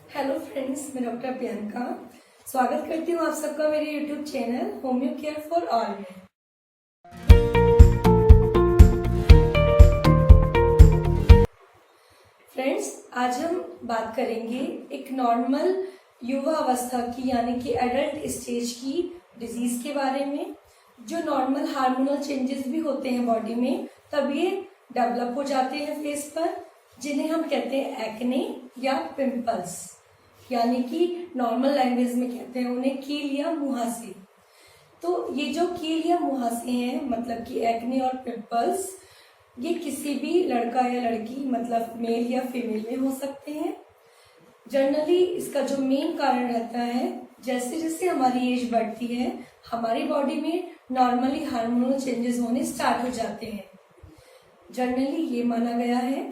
Hello friends, मैं doctor Priyanka स्वागत करती हूँ आप सबका मेरे YouTube channel homeo care for all में। फ्रेंड्स, आज हम बात करेंगे एक नॉर्मल युवा अवस्था की यानी कि एडल्ट स्टेज की डिजीज के बारे में। जो नॉर्मल हार्मोनल चेंजेस भी होते हैं बॉडी में, तब ये डेवलप हो जाते हैं फेस पर, जिन्हें हम कहते हैं एक्ने या पिंपल्स, यानी कि नॉर्मल लैंग्वेज में कहते हैं उन्हें कील या मुहासे। तो ये जो कील या मुहासे हैं, मतलब कि एक्ने और पिंपल्स, ये किसी भी लड़का या लड़की मतलब मेल या फीमेल में हो सकते हैं। जनरली इसका जो मेन कारण रहता है, जैसे जैसे हमारी एज बढ़ती है हमारी बॉडी में नॉर्मली हार्मोनल चेंजेस होने स्टार्ट हो जाते हैं। जनरली ये माना गया है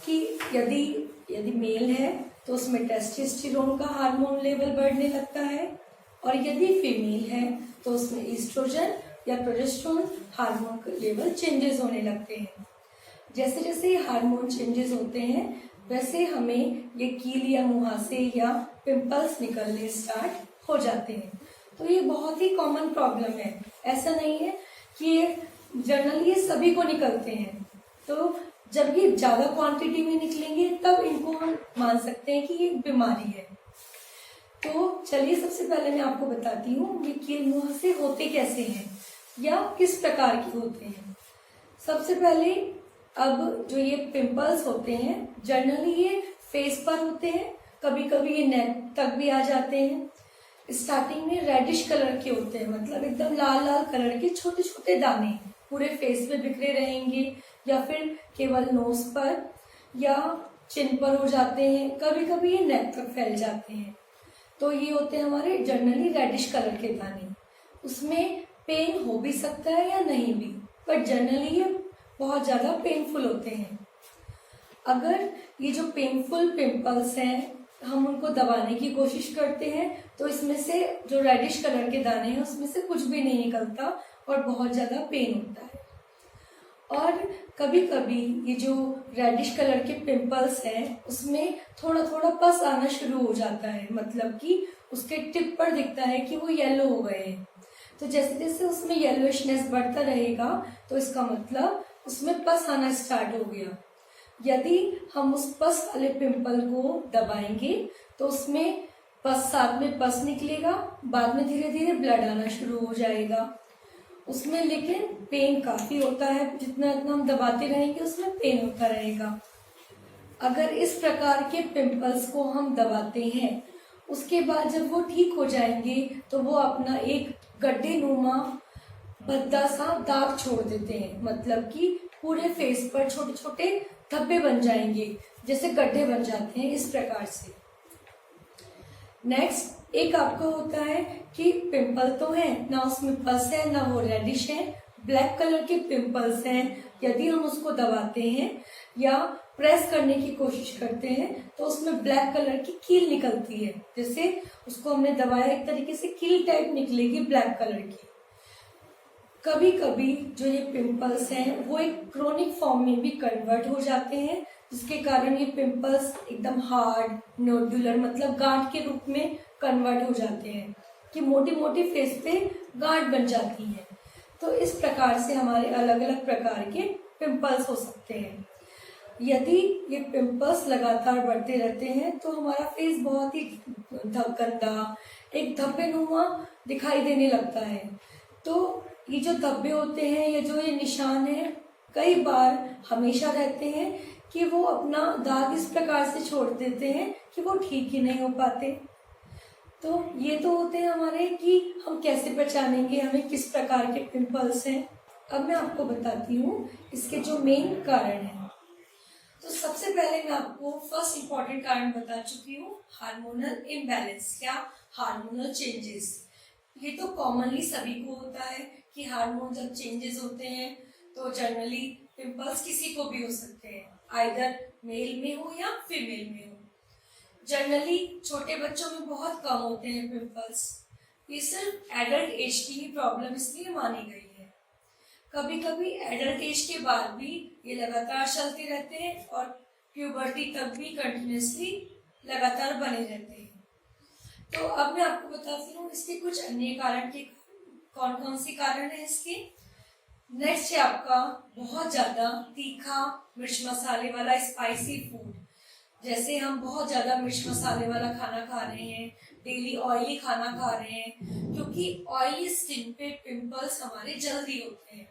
कि यदि मेल है तो उसमें टेस्टोस्टेरोन का हार्मोन लेवल बढ़ने लगता है, और यदि फीमेल है तो उसमें ईस्ट्रोजन या प्रोजेस्टेरोन हार्मोन का लेवल चेंजेस होने लगते हैं। जैसे जैसे हार्मोन चेंजेस होते हैं वैसे हमें ये कील या मुहासे या पिंपल्स निकलने स्टार्ट हो जाते हैं। तो ये बहुत ही कॉमन प्रॉब्लम है, ऐसा नहीं है कि ये जनरली ये सभी को निकलते हैं। तो जब ये ज्यादा क्वांटिटी में निकलेंगे तब इनको हम मान सकते हैं कि ये बीमारी है। तो चलिए सबसे पहले मैं आपको बताती हूँ ये कील मुहासे होते कैसे हैं या किस प्रकार के होते हैं। सबसे पहले अब जो ये पिंपल्स होते हैं जनरली ये फेस पर होते हैं, कभी कभी ये नेक तक भी आ जाते हैं। स्टार्टिंग में रेडिश कलर के होते हैं, मतलब एकदम लाल लाल कलर के छोटे छोटे दाने पूरे फेस पे बिखरे रहेंगे, या फिर केवल नोज पर या चिन पर हो जाते हैं, कभी कभी ये नेक तक फैल जाते हैं। तो ये होते हैं हमारे जनरली रेडिश कलर के दाने। उसमें पेन हो भी सकता है या नहीं भी, पर जनरली ये बहुत ज्यादा पेनफुल होते हैं। अगर ये जो पेनफुल पिंपल्स हैं हम उनको दबाने की कोशिश करते हैं तो इसमें से जो रेडिश कलर के दाने हैं उसमें से कुछ भी नहीं निकलता और बहुत ज्यादा पेन होता है। और कभी कभी ये जो रेडिश कलर के पिंपल्स हैं उसमें थोड़ा थोड़ा पस आना शुरू हो जाता है, मतलब कि उसके टिप पर दिखता है कि वो येलो हो गए हैं। तो जैसे जैसे उसमें येलोइशनेस बढ़ता रहेगा तो इसका मतलब उसमें पस आना स्टार्ट हो गया। यदि हम उस पस वाले पिंपल को दबाएंगे तो उसमें साथ में पस निकलेगा, बाद में धीरे धीरे ब्लड आना शुरू हो जाएगा उसमें, लेकिन पेन काफी होता है। जितना जितना हम दबाते रहेंगे उसमें पेन होता रहेगा। अगर इस प्रकार के पिंपल्स को हम दबाते हैं उसके बाद जब वो ठीक हो जाएंगे तो वो अपना एक गड्ढे नुमा भद्दा सा दाग छोड़ देते हैं, मतलब कि पूरे फेस पर छोटे छोटे धब्बे बन जाएंगे, जैसे गड्ढे बन जाते हैं इस प्रकार से। नेक्स्ट एक आपको होता है कि पिंपल तो है ना, उसमें पस है ना वो रेडिश है, ब्लैक कलर के पिंपल्स हैं। यदि हम उसको दबाते हैं या प्रेस करने की कोशिश करते हैं तो उसमें ब्लैक कलर की कील निकलती है, जैसे उसको हमने दबाया एक तरीके से कील टाइप निकलेगी ब्लैक कलर की। कभी कभी जो ये पिंपल्स हैं वो एक क्रोनिक फॉर्म में भी कन्वर्ट हो जाते हैं, जिसके कारण ये पिंपल्स एकदम हार्ड नोडुलर मतलब गांठ के रूप में कन्वर्ट हो जाते हैं कि मोटी मोटी फेस पे गांठ बन जाती है। तो इस प्रकार से हमारे अलग अलग प्रकार के पिंपल्स हो सकते हैं। यदि ये पिंपल्स लगातार बढ़ते रहते हैं तो हमारा फेस बहुत ही गंदा एक धब्बे नुमा दिखाई देने लगता है। तो ये जो धब्बे होते हैं या जो ये निशान है कई बार हमेशा रहते हैं कि वो अपना दाग इस प्रकार से छोड़ देते हैं कि वो ठीक ही नहीं हो पाते। तो ये तो होते हैं हमारे कि हम कैसे पहचानेंगे हमें किस प्रकार के पिंपल्स हैं। अब मैं आपको बताती हूँ इसके जो मेन कारण हैं। तो सबसे पहले मैं आपको फर्स्ट इम्पॉर्टेंट कारण बता चुकी हूँ, हार्मोनल इम्बैलेंस या हार्मोनल चेंजेस। ये तो कॉमनली सभी को होता है कि हार्मोन जब चेंजेस होते हैं तो जनरली पिंपल्स किसी को भी हो सकते हैं, आइदर मेल में हो या फीमेल में हो। जनरली छोटे बच्चों में बहुत कम होते हैं पिंपल्स। ये सिर्फ एडल्ट एज की ही प्रॉब्लम इसलिए मानी गई है। कभी कभी एडल्ट एज के बाद भी ये लगातार चलते रहते हैं और प्यूबर्टी तक भी कंटिन्यूसली लगातार बने रहते हैं। तो अब मैं आपको बताती हूँ इसके कुछ अन्य कारण के कौन कौन से कारण है इसके। नेक्स्ट है आपका बहुत ज्यादा तीखा मिर्च मसाले वाला स्पाइसी फूड। जैसे हम बहुत ज्यादा मिर्च मसाले वाला खाना खा रहे हैं, डेली ऑयली खाना खा रहे हैं, क्योंकि ऑयली स्किन पे पिंपल्स हमारे जल्दी होते हैं,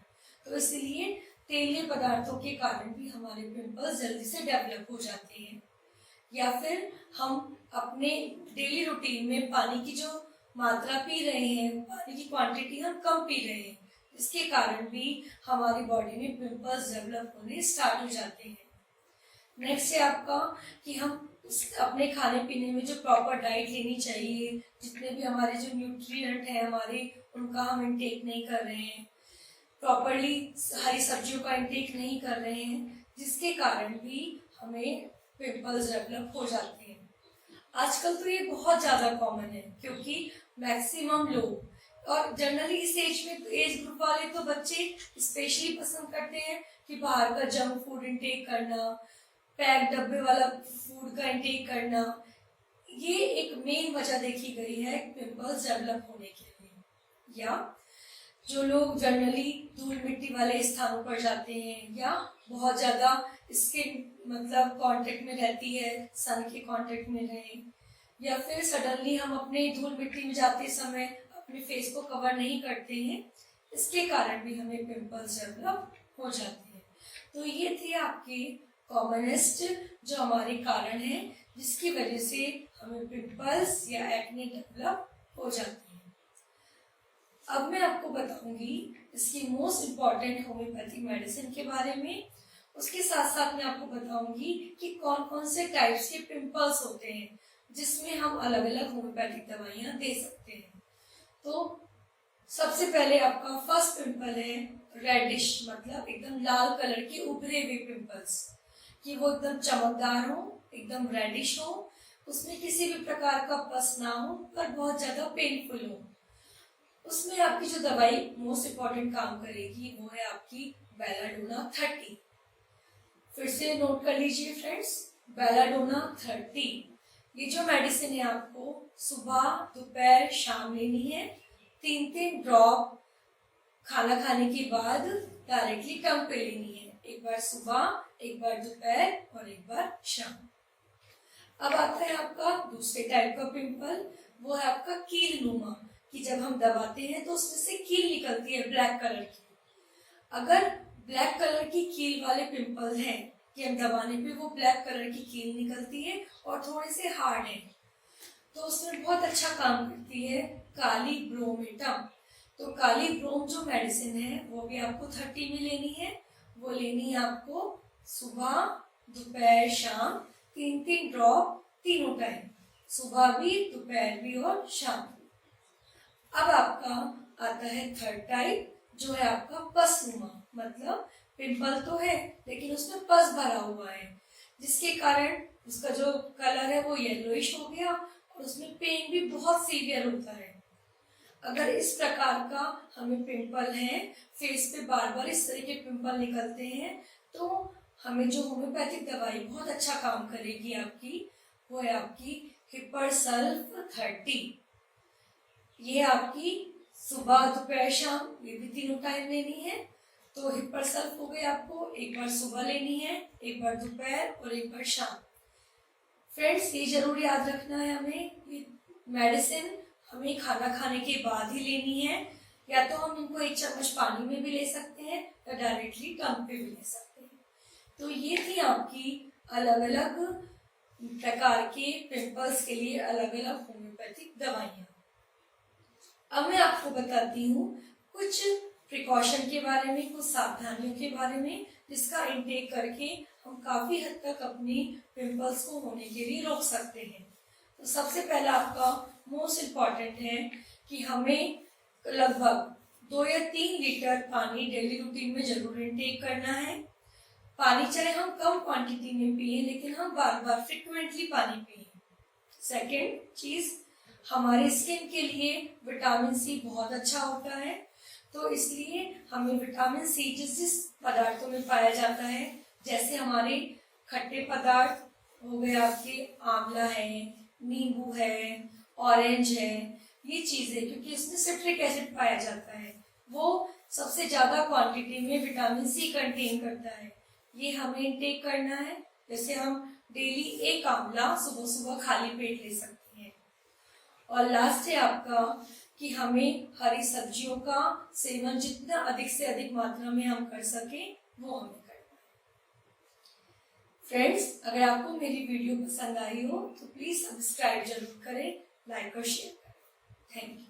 तो इसलिए तेलीय पदार्थों के कारण भी हमारे पिंपल्स जल्दी से डेवलप हो जाते हैं। या फिर हम अपने डेली रूटीन में पानी की जो मात्रा पी रहे हैं, पानी की क्वांटिटी हम कम पी रहे हैं, इसके कारण भी हमारी बॉडी में पिंपल्स डेवलप होने स्टार्ट हो जाते हैं। नेक्स्ट है आपका कि हम अपने खाने पीने में जो प्रॉपर डाइट लेनी चाहिए, जितने भी हमारे जो न्यूट्रिएंट हैं हमारे, उनका हम इंटेक नहीं कर रहे हैं, प्रॉपरली हरी सब्जियों का इंटेक नहीं कर रहे हैं, जिसके कारण भी हमें पिंपल्स डेवलप हो जाते हैं। आजकल तो ये बहुत ज्यादा कॉमन है, क्योंकि मैक्सिमम लोग और जनरली इस एज में एज ग्रुप वाले तो बच्चे स्पेशली पसंद करते हैं कि बाहर का जंक फूड इंटेक करना, पैक डब्बे वाला फूड का इंटेक करना। ये एक मेन वजह देखी गई है पिंपल्स डेवलप होने के लिए। या जो लोग जनरली धूल मिट्टी वाले स्थानों पर जाते हैं, या बहुत ज्यादा स्किन मतलब कांटेक्ट में रहती है, सन के कांटेक्ट में रहे, या फिर सडनली हम अपने धूल मिट्टी में जाते समय अपने फेस को कवर नहीं करते हैं, इसके कारण भी हमें पिंपल्स डेवलप हो जाते हैं। तो ये थे आपके कॉमनेस्ट जो हमारे कारण हैं जिसकी वजह से हमें पिंपल्स या एक्ने डेवलप हो जाते हैं। अब मैं आपको बताऊंगी इसकी मोस्ट इम्पॉर्टेंट होम्योपैथिक मेडिसिन के बारे में। उसके साथ साथ मैं आपको बताऊंगी कि कौन कौन से टाइप्स के पिंपल्स होते हैं जिसमें हम अलग अलग होम्योपैथिक दवाइयां दे सकते हैं। तो सबसे पहले आपका फर्स्ट पिंपल है रेडिश, मतलब एकदम लाल कलर के उभरे हुए पिंपल्स, कि वो एकदम चमकदार हो, एकदम रेडिश हो, उसमें किसी भी प्रकार का पस ना हो, पर बहुत ज्यादा पेनफुल हो। उसमें आपकी जो दवाई मोस्ट इम्पॉर्टेंट काम करेगी वो है आपकी बेलाडोना 30। फिर से नोट कर लीजिए फ्रेंड्स, बेलाडोना 30। ये जो मेडिसिन है आपको सुबह दोपहर शाम लेनी है, 3-3 ड्रॉप खाना खाने के बाद डायरेक्टली टंग पे लेनी है, एक बार सुबह, एक बार दोपहर और एक बार शाम। अब आता है आपका दूसरे टाइप का पिंपल, वो है आपका कील नुमा, कि जब हम दबाते हैं तो उसमें से कील निकलती है ब्लैक कलर की। अगर ब्लैक कलर की कील वाले पिंपल हैं कि हम दबाने पे वो ब्लैक कलर की कील निकलती है और थोड़े से हार्ड है, तो उसमें बहुत अच्छा काम करती है काली ब्रोमेटम। तो काली ब्रोम जो मेडिसिन है वो भी आपको 30 में लेनी है। वो लेनी है आपको सुबह दोपहर शाम, 3-3 ड्रॉप तीनों टाइम, सुबह भी दोपहर भी और शाम। अब आपका आता है थर्ड टाइप जो है आपका पस नुमा, मतलब पिंपल तो है लेकिन उसमें पस भरा हुआ है, जिसके कारण उसका जो कलर है वो येलोइश हो गया और उसमें पेन भी बहुत सीवियर होता है। अगर इस प्रकार का हमें पिंपल है, फेस पे बार बार इस तरह के पिंपल निकलते हैं, तो हमें जो होम्योपैथिक दवाई बहुत अच्छा काम करेगी आपकी, वो है आपकी हिपरसल्फ 30। ये आपकी सुबह दोपहर शाम ये भी तीनों टाइम लेनी है। तो हिपरसल्फ हो गई आपको एक बार सुबह लेनी है, एक बार दोपहर और एक बार शाम। फ्रेंड्स ये जरूर याद रखना है हमें, ये मेडिसिन हमें खाना खाने के बाद ही लेनी है, या तो हम इनको 1 चम्मच पानी में भी ले सकते हैं या डायरेक्टली टंग पे भी ले सकते हैं। तो ये थी आपकी अलग अलग प्रकार के पिंपल्स के लिए अलग अलग होम्योपैथिक दवाइयाँ। अब मैं आपको बताती हूँ कुछ प्रिकॉशन के बारे में, कुछ सावधानियों के बारे में, जिसका इंटेक करके हम काफी हद तक अपनी पिंपल्स को होने के लिए रोक सकते हैं। तो सबसे पहला आपका मोस्ट इम्पॉर्टेंट है कि हमें लगभग 2 या 3 लीटर पानी डेली रूटीन में जरूर इंटेक करना है। पानी चाहे हम कम क्वांटिटी में पिए, लेकिन हम बार बार फ्रिक्वेंटली पानी पिए। सेकेंड चीज, हमारे स्किन के लिए विटामिन सी बहुत अच्छा होता है, तो इसलिए हमें विटामिन सी जिस जिस पदार्थों में पाया जाता है, जैसे हमारे खट्टे पदार्थ, हो गए आपके आंवला है, नींबू है, ऑरेंज है, ये चीजें, क्योंकि इसमें सिट्रिक एसिड पाया जाता है, वो सबसे ज्यादा क्वांटिटी में विटामिन सी कंटेन करता है। ये हमें इंटेक करना है। जैसे हम डेली एक आंवला सुबह सुबह खाली पेट ले सकते हैं। और लास्ट है आपका कि हमें हरी सब्जियों का सेवन जितना अधिक से अधिक मात्रा में हम कर सके वो हमें करना है। फ्रेंड्स, अगर आपको मेरी वीडियो पसंद आई हो तो प्लीज सब्सक्राइब जरूर करें, लाइक और शेयर करें। Thank you.